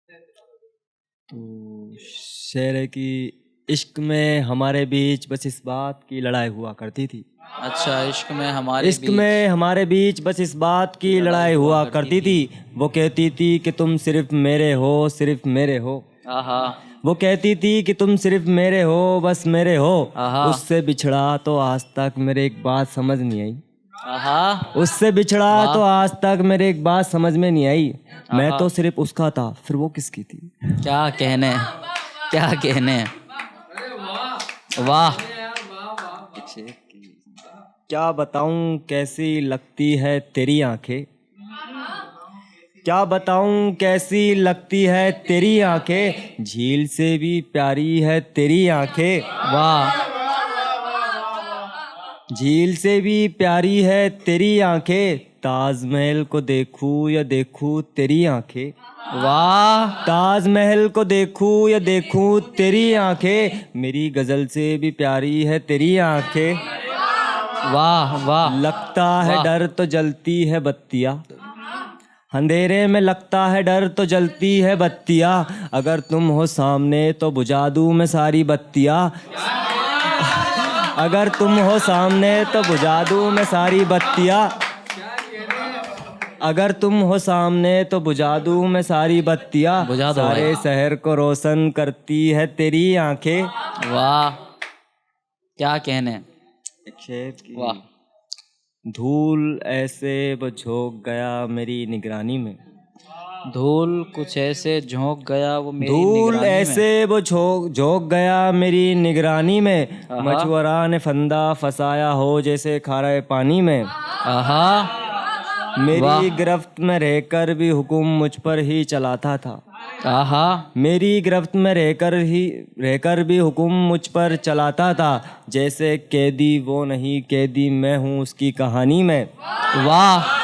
तो शेर है कि इश्क में हमारे बीच बस इस बात की लड़ाई हुआ करती थी। अच्छा, इश्क में हमारे इश्क बीच में हमारे बीच बस इस बात की लड़ाई हुआ करती थी। वो कहती थी कि तुम सिर्फ मेरे हो, सिर्फ मेरे हो। आहा वो कहती थी कि तुम सिर्फ मेरे हो, बस मेरे हो। आहा उससे बिछड़ा तो आज तक मेरे एक बात समझ नहीं आई। आहा उससे बिछड़ा वाह। तो आज तक मेरे एक बात समझ में नहीं आई। मैं आहा। तो सिर्फ उसका था, फिर वो किसकी थी? क्या कहने, क्या कहने। वाह। क्या बताऊं कैसी लगती है तेरी आंखें, क्या बताऊं कैसी लगती है तेरी आंखें, झील से भी प्यारी है तेरी आंखें। वाह झील से भी प्यारी है तेरी आंखें, ताजमहल को देखूं या देखूं तेरी आंखें। वाह ताजमहल को देखूं या देखूं तेरी आंखें, मेरी गजल से भी प्यारी है तेरी आंखें। वाह वाह। लगता है वाह। डर तो जलती है बत्तियाँ, अंधेरे में लगता है डर तो जलती है बत्तियाँ, अगर तुम हो सामने तो बुझा दूं मैं सारी बत्तियाँ। अगर तुम हो सामने तो बुझा दूं मैं सारी बत्तियाँ। अगर तुम हो सामने तो बुझा दूं मैं सारी बत्तियाँ। बुझा दो भाई। सारे शहर को रोशन करती है तेरी आंखें। वाह, क्या कहने। वाह। धूल ऐसे वो झोंक गया मेरी निगरानी में, धूल कुछ ऐसे झोंक गया वो मेरी धूल निगरानी में। ऐसे वो झोंक गया मेरी निगरानी में, आहा। मछुआरा ने फंदा फंसाया हो जैसे खारे पानी में। आहा। मेरी वाह। गिरफ्त में रहकर भी हुक्म मुझ पर ही चलाता था। आहा। मेरी गिरफ्त में रहकर भी हुक्म मुझ पर चलाता था, जैसे कैदी वो नहीं कैदी मैं हूँ उसकी कहानी में। वाह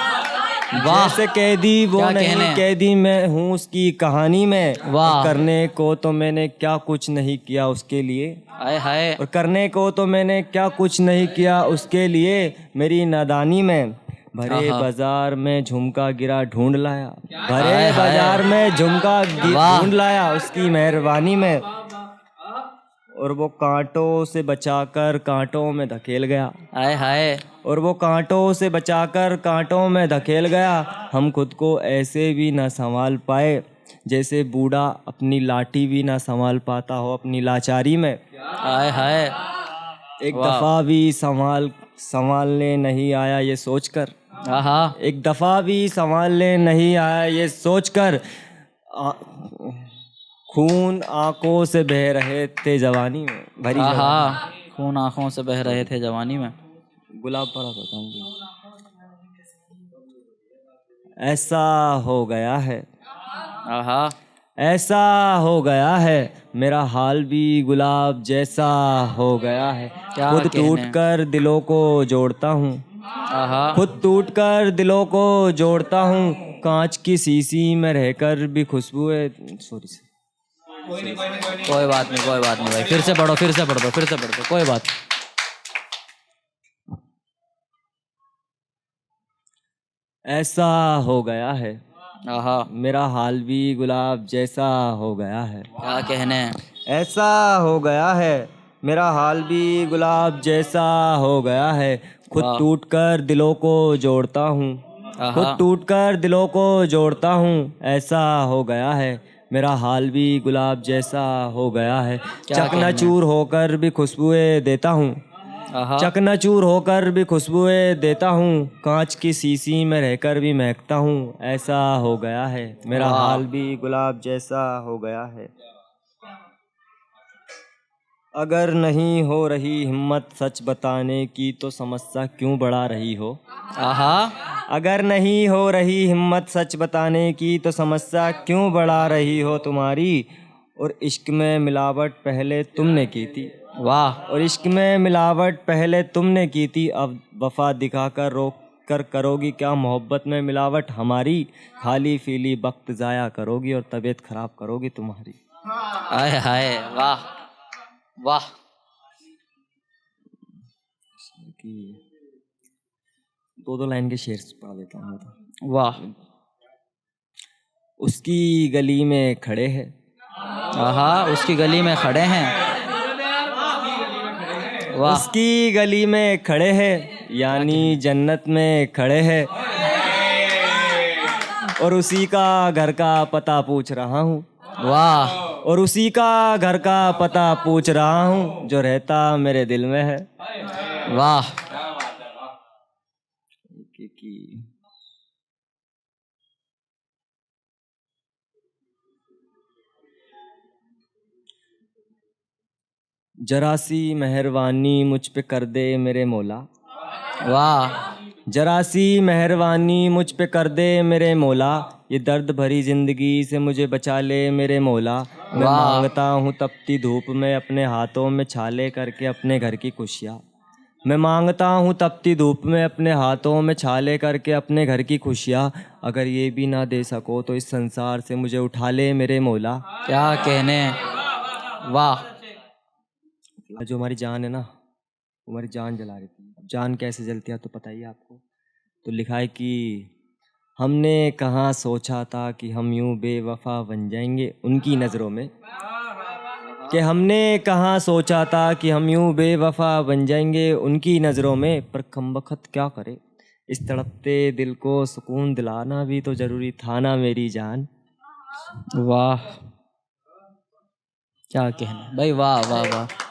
वाह। जैसे कैदी वो क्या नहीं कहने। कैदी मैं हूँ उसकी कहानी में। वाह। और करने को तो मैंने क्या कुछ नहीं किया उसके लिए, हाय हाय। और करने को तो मैंने क्या कुछ नहीं किया उसके लिए, मेरी नादानी में। भरे आहा। बाजार में झुमका गिरा ढूंढ लाया, भरे हाय हाय। बाजार में झुमका वाह। ढूंढ लाया उसकी मेहरबानी में। और वो कांटों से बचाकर कांटों में धकेल गया, हाय हाय। और वो कांटों से बचाकर कांटों में धकेल गया। हम खुद को ऐसे भी ना संभाल पाए, जैसे बूढ़ा अपनी लाठी भी ना संभाल पाता हो अपनी लाचारी में। हाय हाय। एक वाह। दफ़ा भी संभालने नहीं आया ये सोचकर, आहा। एक दफ़ा भी संभालने नहीं आया ये सोचकर, खून आंखों से बह रहे थे जवानी में, भरी आहा। जवानी। खून आंखों से बह रहे थे जवानी में। गुलाब पड़ा बताऊंगी। ऐसा हो गया है, आहा। ऐसा हो गया है, मेरा हाल भी गुलाब जैसा हो गया है। क्या खुद कहने। टूटकर दिलों को जोड़ता हूँ, आहा। खुद टूटकर दिलों को जोड़ता हूँ, कांच की शीशी में रहकर भी खुशबू है। सॉरी कोई बात नहीं, कोई बात नहीं भाई, फिर से पढ़ो, फिर से पढ़ दो, फिर से पढ़ दो, कोई बात। ऐसा हो गया है, आहा। मेरा हाल भी गुलाब जैसा हो गया है। क्या कहने। ऐसा हो गया है, मेरा हाल भी गुलाब जैसा हो गया है। खुद वाह। टूटकर दिलों को जोड़ता हूँ, आहा। खुद टूटकर दिलों को जोड़ता हूँ। ऐसा हो गया है, मेरा हाल भी गुलाब जैसा हो गया है। क्या चकनाचूर होकर भी खुशबुएं देता हूँ, आहा। चकनाचूर होकर भी खुशबुएं देता हूँ, कांच की शीशी में रहकर भी महकता हूँ। ऐसा हो गया है, मेरा वाह। हाल भी गुलाब जैसा हो गया है। अगर नहीं हो रही हिम्मत सच बताने की तो समस्या क्यों बढ़ा रही हो। आहा। अगर नहीं हो रही हिम्मत सच बताने की तो समस्या क्यों बढ़ा रही हो तुम्हारी। और इश्क में मिलावट पहले तुमने की थी, वाह। और इश्क में मिलावट पहले तुमने की थी, अब वफा दिखाकर रोक कर करोगी क्या मोहब्बत में मिलावट हमारी। खाली फीली वक्त ज़ाया करोगी और तबीयत ख़राब करोगी तुम्हारी। हाय हाय। वाह वाह। कि दो दो लाइन के शेर पढ़ा देता हूँ मैं तो। वाह। उसकी गली में खड़े हैं। आहा, उसकी गली में खड़े हैं। वाह, उसकी गली में खड़े हैं, यानी जन्नत में खड़े हैं। और उसी का घर का पता पूछ रहा हूँ। वाह, और उसी का घर का पता पूछ रहा हूँ, जो रहता मेरे दिल में है। वाह। जरा सी मेहरबानी मुझ पे कर दे मेरे मौला। वाह, जरा सी मेहरबानी मुझ पे कर दे मेरे मौला, ये दर्द भरी जिंदगी से मुझे बचा ले मेरे मौला। मैं वाह। मांगता हूँ तपती धूप में अपने हाथों में छाले करके अपने घर की खुशियाँ। मैं मांगता हूँ तपती धूप में अपने हाथों में छाले करके अपने घर की खुशियाँ। अगर ये भी ना दे सको तो इस संसार से मुझे उठा ले मेरे मौला। क्या कहने। वाह, जो हमारी जान है ना, वो हमारी जान जला रही थी। अब जान कैसे जलती है तो पता ही है आपको। तो लिखा है कि हमने कहाँ सोचा था कि हम यूं बेवफा बन जाएंगे उनकी नज़रों में, कि हमने कहाँ सोचा था कि हम यूं बेवफा बन जाएंगे उनकी नज़रों में। पर कमबख्त क्या करे, इस तड़पते दिल को सुकून दिलाना भी तो ज़रूरी था ना मेरी जान। वाह, क्या कहने भाई, वाह वाह वाह।